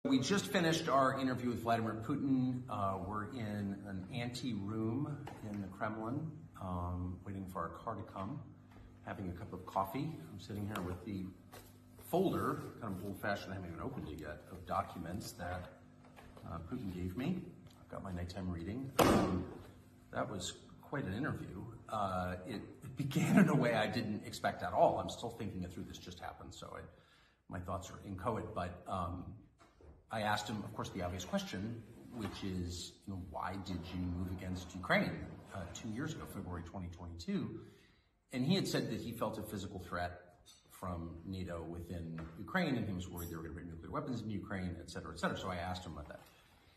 We just finished our interview with Vladimirem Putin. We're in an ante-room in the Kremlin, waiting for our car to come, having a cup of coffee. I'm sitting here with the folder, kind of old-fashioned, I haven't even opened it yet, of documents that Putin gave me. I've got my nighttime reading. That was quite an interview. It began in a way I didn't expect at all. I'm still thinking it through. This just happened, so my thoughts are inchoate, but I asked him, of course, the obvious question, which is, why did you move against Ukraine 2 years ago, February 2022? And he had said that he felt a physical threat from NATO within Ukraine, and he was worried they were going to bring nuclear weapons in Ukraine, et cetera, et cetera. So I asked him about that.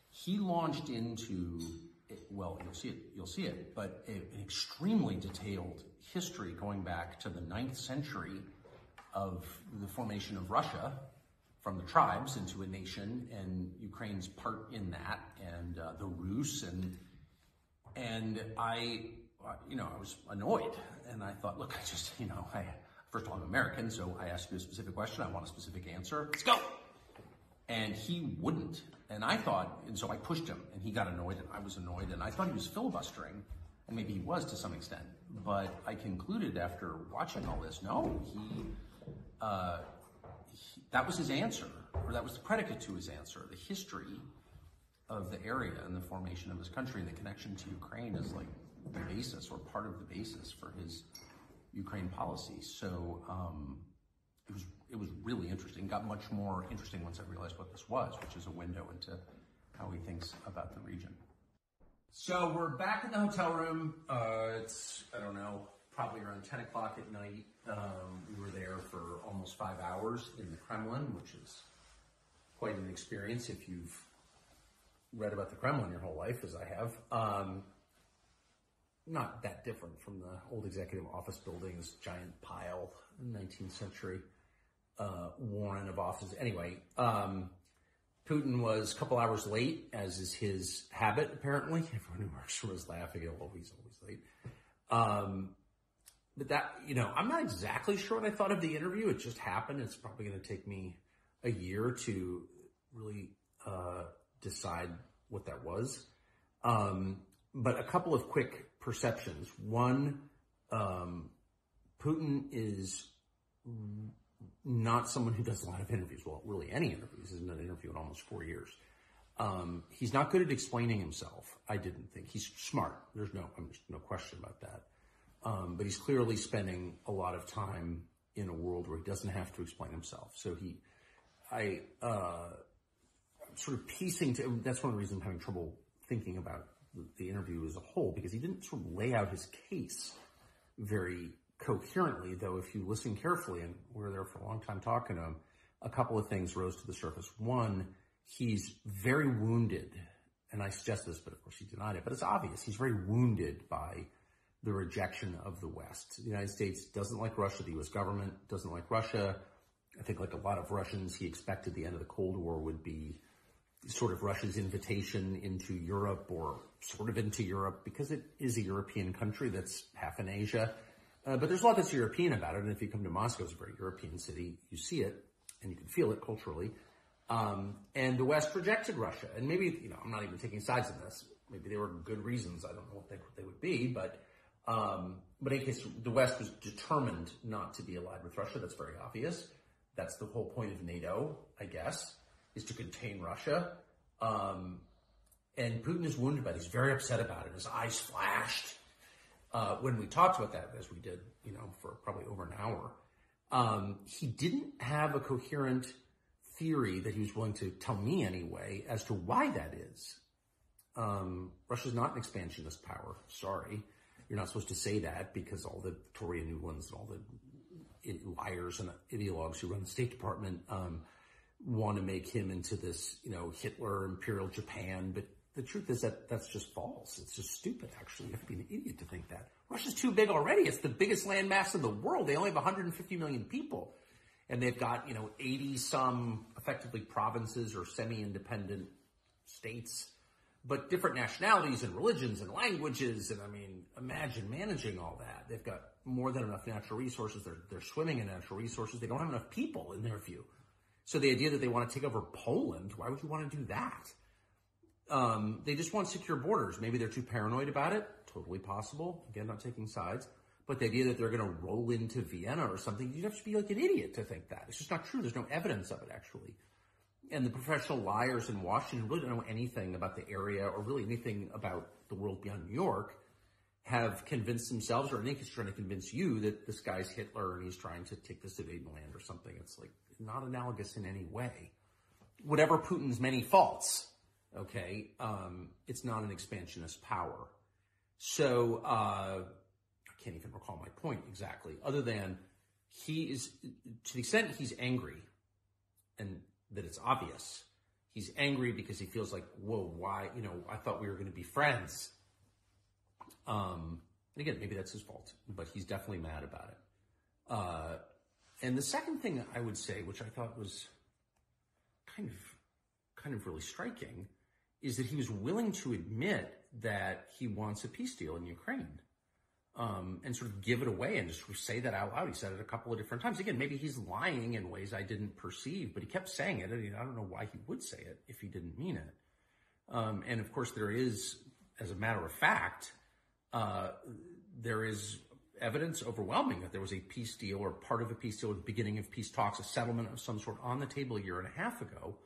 He launched into, well, you'll see it, but an extremely detailed history going back to the 9th century of the formation of Russia, from the tribes into a nation, and Ukraine's part in that, and the Rus, and I was annoyed, and I thought, look, first of all, I'm American, so I asked you a specific question, I want a specific answer, let's go! And he wouldn't, and so I pushed him, and he got annoyed, and I was annoyed, and I thought he was filibustering, and maybe he was to some extent, but I concluded after watching all this, no, that was his answer, or that was the predicate to his answer. The history of the area and the formation of his country and the connection to Ukraine is like the basis, or part of the basis, for his Ukraine policy. So it was really interesting. Got much more interesting once I realized what this was, which is a window into how he thinks about the region. So we're back in the hotel room. It's, I don't know, probably around 10 o'clock at night. We were there for almost 5 hours in the Kremlin, which is quite an experience if you've read about the Kremlin your whole life, as I have. Not that different from the old executive office buildings, giant pile, 19th century warren of offices. Anyway, Putin was a couple hours late, as is his habit, apparently. Everyone who works for him is laughing. He's always late. But that, I'm not exactly sure what I thought of the interview. It just happened. It's probably going to take me a year to really decide what that was. But a couple of quick perceptions. One, Putin is not someone who does a lot of interviews. Well, really any interviews. He hasn't done an interview in almost 4 years. He's not good at explaining himself, I didn't think. He's smart. There's no question about that. But he's clearly spending a lot of time in a world where he doesn't have to explain himself. So I'm sort of piecing that's one of the reasons I'm having trouble thinking about the interview as a whole, because he didn't sort of lay out his case very coherently, though if you listen carefully, and we were there for a long time talking to him, a couple of things rose to the surface. One, he's very wounded, and I suggest this, but of course he denied it, but it's obvious. He's very wounded by the rejection of the West. The United States doesn't like Russia. The U.S. government doesn't like Russia. I think, like a lot of Russians, he expected the end of the Cold War would be sort of Russia's invitation into Europe, or sort of into Europe, because it is a European country that's half in Asia. But there's a lot that's European about it. And if you come to Moscow, it's a very European city. You see it, and you can feel it culturally. And the West rejected Russia. And maybe, I'm not even taking sides in this. Maybe there were good reasons. I don't know what they would be, but in any case, the West was determined not to be allied with Russia. That's very obvious. That's the whole point of NATO, I guess, is to contain Russia. And Putin is wounded by it. He's very upset about it. His eyes flashed when we talked about that, as we did, for probably over an hour. He didn't have a coherent theory that he was willing to tell me anyway as to why that is. Russia's not an expansionist power. Sorry. You're not supposed to say that, because all the Victoria Nulands and all the liars and ideologues who run the State Department want to make him into this, Hitler, Imperial Japan. But the truth is that that's just false. It's just stupid, actually. You have to be an idiot to think that. Russia's too big already. It's the biggest landmass in the world. They only have 150 million people. And they've got, 80-some effectively provinces or semi-independent states, but different nationalities and religions and languages. And imagine managing all that. They've got more than enough natural resources. They're swimming in natural resources. They don't have enough people, in their view. So the idea that they want to take over Poland, why would you want to do that? They just want secure borders. Maybe they're too paranoid about it. Totally possible. Again, not taking sides. But the idea that they're going to roll into Vienna or something, you'd have to be like an idiot to think that. It's just not true. There's no evidence of it, actually. And the professional liars in Washington really don't know anything about the area or really anything about the world beyond New York, have convinced themselves, or I think he's trying to convince you, that this guy's Hitler and he's trying to take the Sudetenland or something. It's like not analogous in any way. Whatever Putin's many faults, okay, it's not an expansionist power. So I can't even recall my point exactly, other than he is, to the extent he's angry, and that it's obvious, he's angry because he feels like, whoa, why, I thought we were going to be friends. Again, maybe that's his fault, but he's definitely mad about it. And the second thing I would say, which I thought was kind of really striking, is that he was willing to admit that he wants a peace deal in Ukraine, and sort of give it away and just say that out loud. He said it a couple of different times. Again, maybe he's lying in ways I didn't perceive, but he kept saying it. I don't know why he would say it if he didn't mean it. And of course, there is, as a matter of fact, there is evidence overwhelming that there was a peace deal or part of a peace deal at the beginning of peace talks, a settlement of some sort on the table a year and a half ago,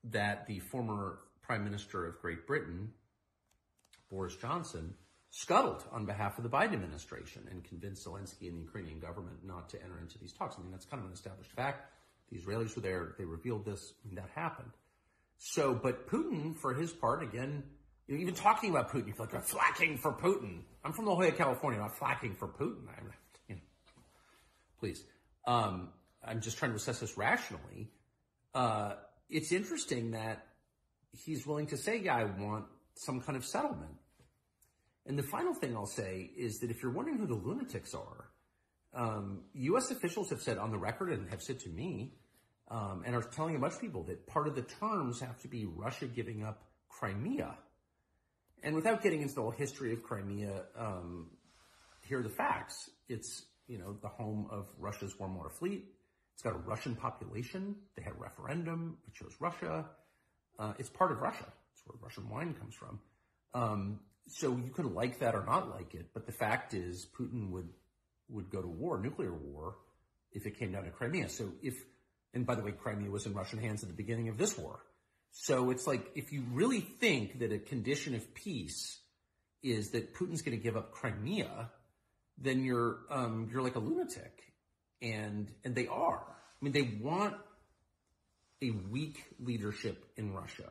that the former Prime Minister of Great Britain, Boris Johnson, scuttled on behalf of the Biden administration and convinced Zelensky and the Ukrainian government not to enter into these talks. I mean, that's kind of an established fact. The Israelis were there. They revealed this, and that happened. So, but Putin, for his part, again, even talking about Putin, you feel like I'm flacking for Putin. I'm from La Jolla, California, not flacking for Putin. Please. I'm just trying to assess this rationally. It's interesting that he's willing to say, yeah, I want some kind of settlement. And the final thing I'll say is that if you're wondering who the lunatics are, U.S. officials have said on the record and have said to me, and are telling a bunch of people that part of the terms have to be Russia giving up Crimea. And without getting into the whole history of Crimea, here are the facts. It's, the home of Russia's War Motor Fleet. It's got a Russian population. They had a referendum. It chose Russia. It's part of Russia. It's where Russian wine comes from. So you could like that or not like it, but the fact is Putin would go to war, nuclear war, if it came down to Crimea. So and by the way, Crimea was in Russian hands at the beginning of this war. So it's like, if you really think that a condition of peace is that Putin's going to give up Crimea, then you're like a lunatic. And they are. I mean, they want a weak leadership in Russia.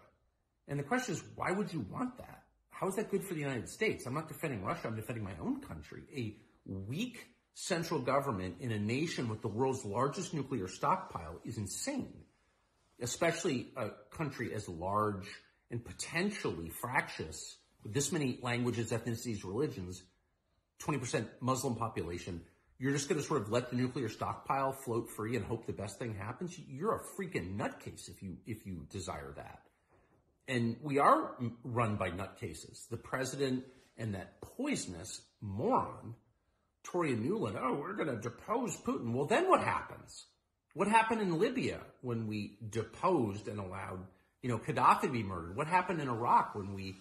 And the question is, why would you want that? How is that good for the United States? I'm not defending Russia. I'm defending my own country. A weak central government in a nation with the world's largest nuclear stockpile is insane, especially a country as large and potentially fractious with this many languages, ethnicities, religions, 20% Muslim population. You're just going to sort of let the nuclear stockpile float free and hope the best thing happens? You're a freaking nutcase if you desire that. And we are run by nutcases. The president and that poisonous moron, Toria Nuland, we're going to depose Putin. Well, then what happens? What happened in Libya when we deposed and allowed, Gaddafi to be murdered? What happened in Iraq when we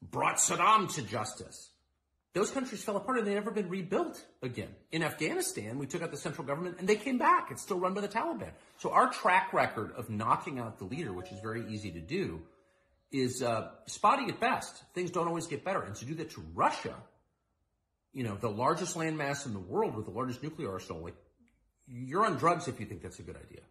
brought Saddam to justice? Those countries fell apart and they've never been rebuilt again. In Afghanistan, we took out the central government and they came back. It's still run by the Taliban. So our track record of knocking out the leader, which is very easy to do, is spotty at best. Things don't always get better. And to do that to Russia, the largest landmass in the world with the largest nuclear arsenal, you're on drugs if you think that's a good idea.